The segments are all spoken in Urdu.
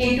K2,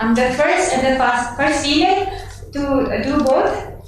I'm the first female to do both,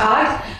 8,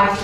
8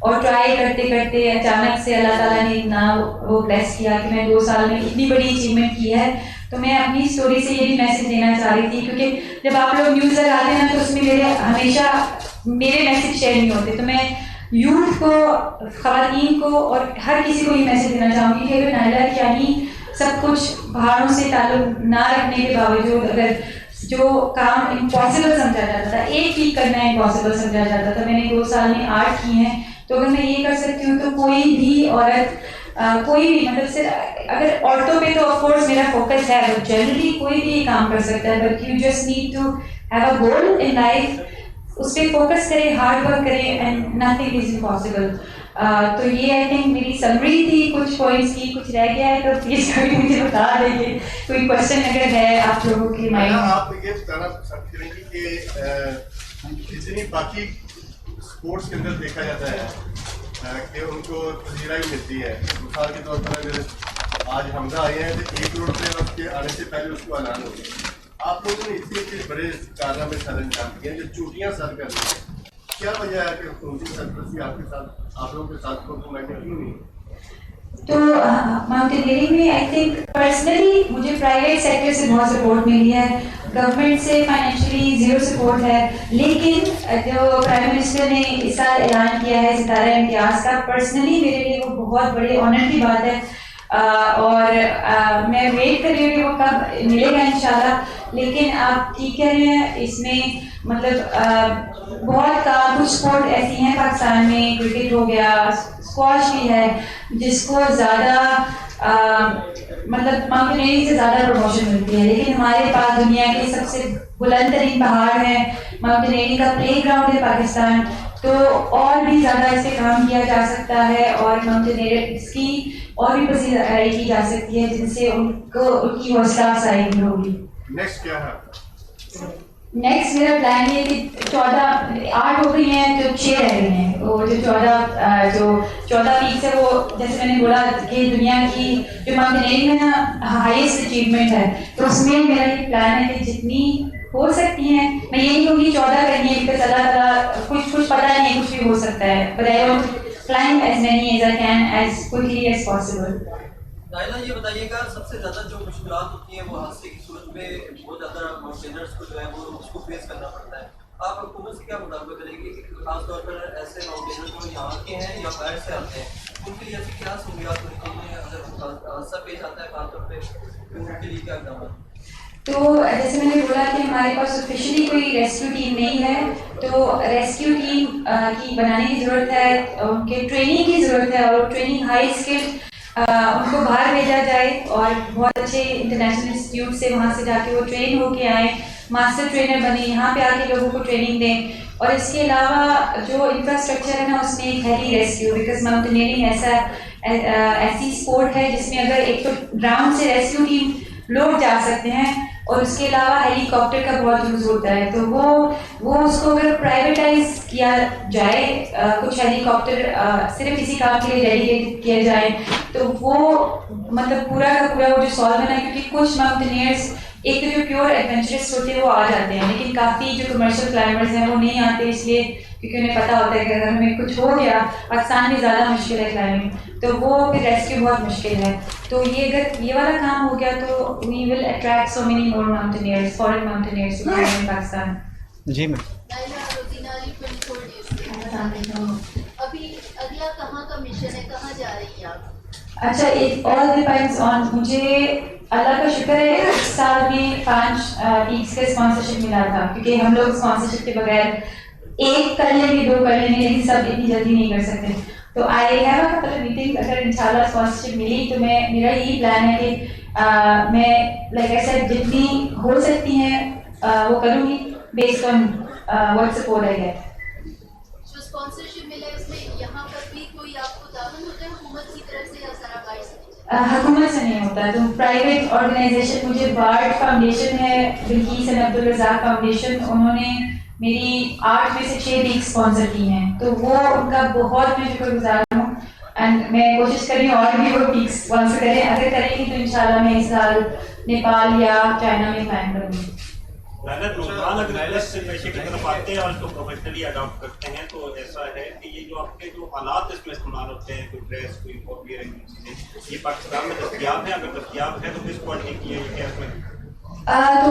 اور ٹرائی کرتے کرتے اچانک سے اللہ تعالیٰ نے اتنا وہ بلیس کیا کہ میں 2 سال میں اتنی بڑی اچیومنٹ کی ہے. تو میں اپنی اسٹوری سے یہ بھی میسج دینا چاہ رہی تھی, کیونکہ جب آپ لوگ نیوز لگاتے ہیں نا تو اس میں ہمیشہ میرے میسج شیئر نہیں ہوتے. تو میں یوتھ کو, خواتین کو اور ہر کسی کو یہ میسج دینا چاہوں گی کہ اگر نائلہ کیانی سب کچھ پہاڑوں سے تعلق نہ رکھنے کے باوجود اگر جو کام امپاسبل سمجھا جاتا تھا, ایک ویک کرنا امپاسبل سمجھا جاتا تھا, میں نے 2 سال میں 8 کی ہیں, تو اگر میں یہ کر سکتی ہوں تو کوئی بھی عورت, کوئی بھی مطلب صرف اگر عورتوں پہ تو آف کورس میرا فوکس ہے, بٹ جنرلی کوئی بھی یہ کام کر سکتا ہے. But you just need to have a goal in life, اس پہ فوکس کریں, ہارڈ ورک کریں, اینڈ نتھنگ از امپاسبل. تو یہ آئی تھنک میری سمری تھی کچھ پوائنٹس کی. کچھ رہ گیا ہے تو پلیز کبھی مجھے بتا دیں گے, کوئی کوشچن اگر ہے آپ لوگوں کے مائنڈ. آپ یہ بتانا پسند کریں گے کہ جتنی باقی اسپورٹس کے اندر دیکھا جاتا ہے کہ ان کو پذیرائی ملتی ہے, مثال کے طور پر اگر آج حمزہ آئے ہیں تو 1 کروڑ روپے وقت کے آنے سے پہلے اس کو اعلان ہو گیا. آپ لوگوں نے اتنے بڑے کارنامے سر انجام کیے ہیں جو چوٹیاں سر کر رہی ہیں, کیا وجہ ہے کہ خصوصی سرپرستی آپ کے ساتھ, آپ لوگوں کے ساتھ کیوں نہیں؟ تو ماؤنٹینئرنگ میں آئی تھنک پرسنلی مجھے پرائیویٹ سیکٹر سے بہت سپورٹ ملی ہے, گورنمنٹ سے فائنینشلی زیرو سپورٹ ہے, لیکن جو پرائم منسٹر نے اس سال اعلان کیا ہے ستارہ امتیاز کا, پرسنلی میرے لیے وہ بہت بڑے آنر کی بات ہے. اور میں ویٹ کر رہی ہوں کہ وہ کب ملے گا انشاءاللہ. لیکن آپ ٹھیک کہہ رہے ہیں, اس میں مطلب بہت کچھ اسپورٹ ایسی ہیں پاکستان میں, کرکٹ ہو گیا, اسکواش بھی ہے, جس کو زیادہ مطلب ماؤنٹینئرنگ سے زیادہ پروموشن ملتی ہے. لیکن ہمارے پاس دنیا کے سب سے بلند ترین پہاڑ ہیں, ماؤنٹینئرنگ کا پلے گراؤنڈ ہے پاکستان, تو اور بھی زیادہ اس پہ کام کیا جا سکتا ہے, اور ماؤنٹینئرس کی اور بھی پذیرائی کی جا سکتی ہے, جن سے ان کی حوصلہ افزائی بھی ہوگی. نیکسٹ کیا ہے؟ نیکسٹ میرا پلان یہ ہے کہ 8 ہو گئی ہیں تو 6 رہ گئی ہیں. وہ جو 14 پیکس ہے, وہ جیسے میں نے بولا کہ دنیا کی جو ماؤنٹینئرنگ میں نا ہائیسٹ اچیومنٹ ہے, تو اس میں میرا یہ پلان ہے کہ جتنی ہو سکتی ہیں, میں یہ نہیں کہوں گی 14 کرنی ہے, because اللہ تعالیٰ کچھ پتہ نہیں ہے, کچھ بھی ہو سکتا ہے, but I want to climb as many as I can as quickly as possible. نائلہ یہ بتائیے گا, سب سے زیادہ جو مشکلات ہوتی ہیں وہ حادثے کی صورت میں بہت زیادہ ماؤنٹینرس کو جو ہے وہ اس کو فیس کرنا پڑتا ہے. آپ حکومت سے کیا مطالبہ کریں گے کہ خاص طور پر ایسے ماؤنٹینر جو یہاں کے ہیں یا باہر سے آتے ہیں, ان کے لیے ایسی کیا سہولیات ہونی چاہیے اگر حادثہ پیش آتا ہے خاص طور پہ, ان کے لیے کیا اقدامات؟ تو جیسے میں نے بولا کہ ہمارے پاس آفیشلی کوئی ریسکیو ٹیم نہیں ہے, تو ریسکیو ٹیم کی بنانے کی ضرورت ہے, ان کے ٹریننگ کی ضرورت ہے, اور ٹریننگ ہائی اسکلڈ ان کو باہر بھیجا جائے, اور بہت اچھے انٹرنیشنل انسٹیٹیوٹ سے وہاں سے جا کے وہ ٹرین ہو کے آئیں, ماسٹر ٹرینر بنے, یہاں پہ آ کے لوگوں کو ٹریننگ دیں. اور اس کے علاوہ جو انفراسٹرکچر ہے نا, اس میں ایک ہیلی ریسکیو, بیکاز ماؤنٹینئرنگ ایسی اسپورٹ ہے جس میں اگر ایک تو گراؤنڈ سے ریسکیو ٹیم لوگ جا سکتے ہیں, اور اس کے علاوہ ہیلی کاپٹر کا بہت یوز ہوتا ہے. تو وہ اس کو اگر پرائیویٹائز کیا جائے, کچھ ہیلی کاپٹر صرف اسی کام کے لیے ڈیڈیکیٹ کیا جائے, تو وہ مطلب پورا کا پورا وہ جو سالو ہے, کیونکہ کچھ ماؤنٹینئرس ایک تو جو پیور ایڈونچرس ہوتے ہیں وہ آ جاتے ہیں, لیکن کافی جو کمرشل کلائمبرز ہیں وہ نہیں آتے, اس لیے کیونکہ انہیں پتہ ہوتا ہے کہ اگر ہمیں کچھ ہو گیا, پاکستان میں زیادہ مشکل ہے کلائمبنگ, تو وہ پھر ریسکیو بہت مشکل ہے. تو یہ اگر یہ والا کام ہو گیا تو we will attract so many more mountaineers, foreign mountaineers in Pakistan. جی میم. ابھی اگلا کہاں کا مشن ہے, کہاں جا رہی ہیں آپ؟ اچھا, ایک آل ڈیپینڈس آن, مجھے اللہ کا شکر ہے اس سال میں 5 پیکس کا اسپانسرشپ ملا تھا, کیونکہ ہم لوگ اسپانسرشپ کے بغیر 1 کر لیں گے 2 کر لیں گے, لیکن سب اتنی جلدی نہیں کر سکتے. تو I have a Kapil meeting, اگر انشاءاللہ اسپانسرشپ ملی تو میرا یہی پلان ہے کہ میں لائک ایسا جتنی ہو سکتی ہیں وہ کروں گی based on what support I get. جو اسپانسرشپ ملا ہے اس میں یہاں پر بھی کوئی آپ کو تعاون ہوتا ہے حکومت کی طرف سے یا سارا باہر سے؟ حکومت سے نہیں ہوتا, تو پرائیویٹ آرگنائزیشن, مجھے بارڈ فاؤنڈیشن ہے, بلقیس اینڈ عبدالرزاق فاؤنڈیشن, انہوں نے میری 8 میں سے 6 ویک اسپانسر کی ہیں, تو وہ ان کا بہت میں شکر گزار ہوں. اینڈ میں کوشش کر رہی ہوں اور بھی وہ ویک اسپانسر کریں, اگر کریں گی تو انشاءاللہ میں اس سال نیپال یا چائنا میں پلان کروں گی. اگر نوجوان اگر اس پیشے کی طرف آتے ہیں اور اس کو پروفیشنلی اڈاپٹ کرتے ہیں تو ایسا ہے کہ یہ جو آپ کے جو آلات اس میں استعمال ہوتے ہیں، کوئی ڈریس، کوئی کاپی رنگ چیزیں، یہ پاکستان میں دستیاب ہیں؟ اگر دستیاب ہے تو کس کوالٹی کی ہے، یہ کیا اس میں؟ تو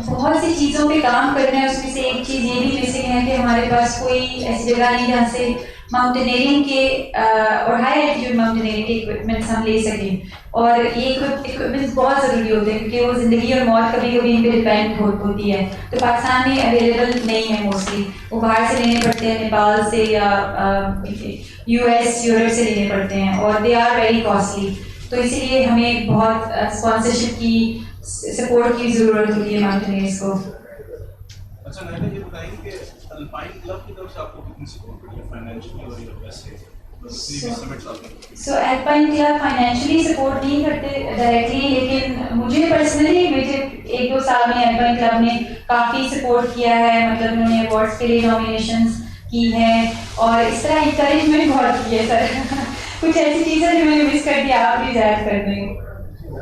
بہت سی چیزوں پہ کام کرنا ہے. اس میں سے ایک چیز یہ بھی مسنگ ہے کہ ہمارے پاس کوئی ایسی جگہ نہیں جہاں سے ماؤنٹینئرنگ کے اور ہائی ایلٹیٹیوڈ ماؤنٹینئرنگ کے اکوپمنٹس ہم لے سکیں. اور یہ اکوپمنٹس بہت ضروری ہوتے ہیں کیونکہ وہ زندگی اور موت کبھی کبھی ان پہ ڈپینڈ ہوتی ہے. تو پاکستان میں اویلیبل نہیں ہے موسٹلی، وہ باہر سے لینے پڑتے ہیں، نیپال سے یا US یورپ سے لینے پڑتے ہیں، اور دے آر ویری کاسٹلی. تو اسی لیے ہمیں بہت اسپانسرشپ کی، سپورٹ کی ضرورت ہوتی ہے ماؤنٹینئرز کو. اچھا نائلہ یہ بتائیں کہ الپائن کلب کی طرف سے آپ کو کتنی سپورٹ ملی ہے فائنینشلی اور یہ ویسے سو الپائن کلب فائنینشلی سپورٹ نہیں کرتے ڈائریکٹلی، لیکن مجھے پرسنلی مجھے 1-2 سال میں الپائن کلب نے کافی سپورٹ کیا ہے. مطلب انہوں نے ایوارڈس کے لیے نامینیشنز کی ہیں اور اس طرح انکریجمنٹ بہت کی ہے. سر کچھ ایسی چیزیں جو میں نے مس کر دیا، آپ بھی ظاہر کر دیں.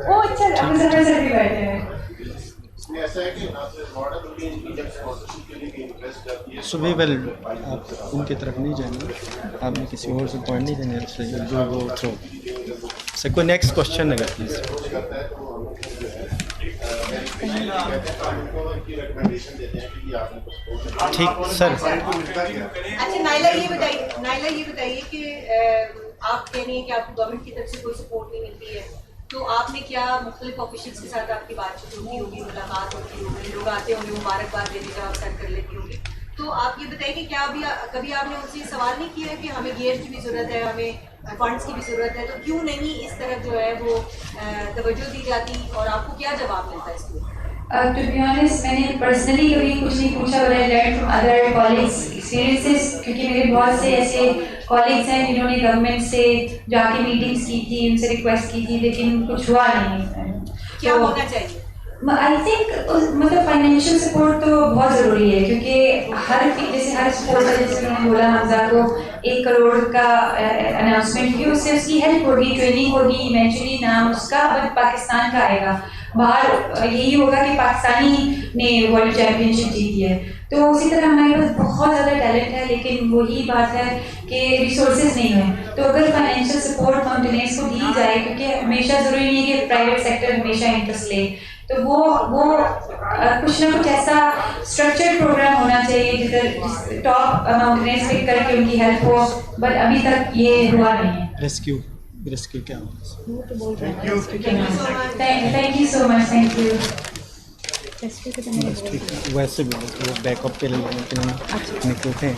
وہ اچھا اپنے سفر سر بھی بیٹھے ہیں. ایسا ہے کہ ماڈل بھی ان کی جب اسپانسرشپ کے لیے انٹرسٹ جاتی ہے سو وی ول آپ ان کی طرف نہیں جائیں گے، آپ نے کسی اور سے پوائنٹ نہیں دینا، اس لیے جو وہ تھرو سے کوئی نیکسٹ کوشچن اگر پلیز. کرتا ہے تو ہم جو ہے ویریفیکیشن کہتے ہیں تو ہم ان کو ان کی ریکمنڈیشن دیتے ہیں کہ یہ آپ کو سپورٹ. ٹھیک سر. اچھا نائلہ یہ بتائیے کہ آپ کہہ رہی ہیں کہ آپ کو گورنمنٹ کی طرف سے کوئی سپورٹ نہیں ملتی ہے، تو آپ نے کیا مختلف آفیشلس کے ساتھ آپ کی بات چیت ہوتی ہوگی، ملاقات ہوتی ہوگی، لوگ آتے ہوں گے مبارکباد دینے کا آپ سینڈ کر لیتی ہوگی، تو آپ یہ بتائیے کہ کیا کبھی آپ نے ان سے یہ سوال نہیں کیا ہے کہ ہمیں گیئر کی بھی ضرورت ہے، ہمیں فنڈس کی بھی ضرورت ہے، تو کیوں نہیں اس طرف جو ہے وہ توجہ دی جاتی، اور آپ کو کیا جواب ملتا ہے اس کے؟ ٹو بی آنیسٹ میں نے پرسنلی کبھی کچھ نہیں پوچھا، but I learn from other colleges experiences, کیونکہ میرے بہت سے ایسے کالجز ہیں جنہوں نے گورنمنٹ سے جا کے میٹنگس کی تھی، ان سے ریکویسٹ کی تھی، لیکن کچھ ہوا نہیں. کیا ہونا چاہیے؟ آئی تھنک مطلب فائنینشیل سپورٹ تو بہت ضروری ہے، کیونکہ جیسے ہر اسپورٹ ہے، جیسے میں نے بولا حمزہ کو 1 کروڑ کا اناؤنسمنٹ کی، اس سے اس کی ہیلپ ہوگی، ٹریننگ ہوگی، ایونچولی نام اس کا بٹ پاکستان کا آئے گا. باہر یہی ہوگا کہ پاکستانی نے ورلڈ چیمپئن شپ جیتی ہے. تو اسی طرح ہمارے پاس بہت زیادہ ٹیلنٹ ہے، لیکن وہی بات ہے کہ ریسورسز نہیں ہیں. تو اگر فائنینشیل سپورٹ ماؤنٹینئرز کو دی جائے، کیونکہ ہمیشہ ضروری نہیں ہے کہ پرائیویٹ سیکٹر ہمیشہ انٹرسٹ لے، تو وہ کچھ نہ کچھ ایسا اسٹرکچرڈ پروگرام ہونا چاہیے جدھر ٹاپ ماؤنٹینئرز پک کر کے ان کی ہیلپ ہو، بٹ ابھی تک یہ ہوا نہیں ہے. ریسکیو کیا ہوگا؟ Thank you so much. Thank you. ویسے بھی وہ بیک اپ کے لیے نکلتے ہیں.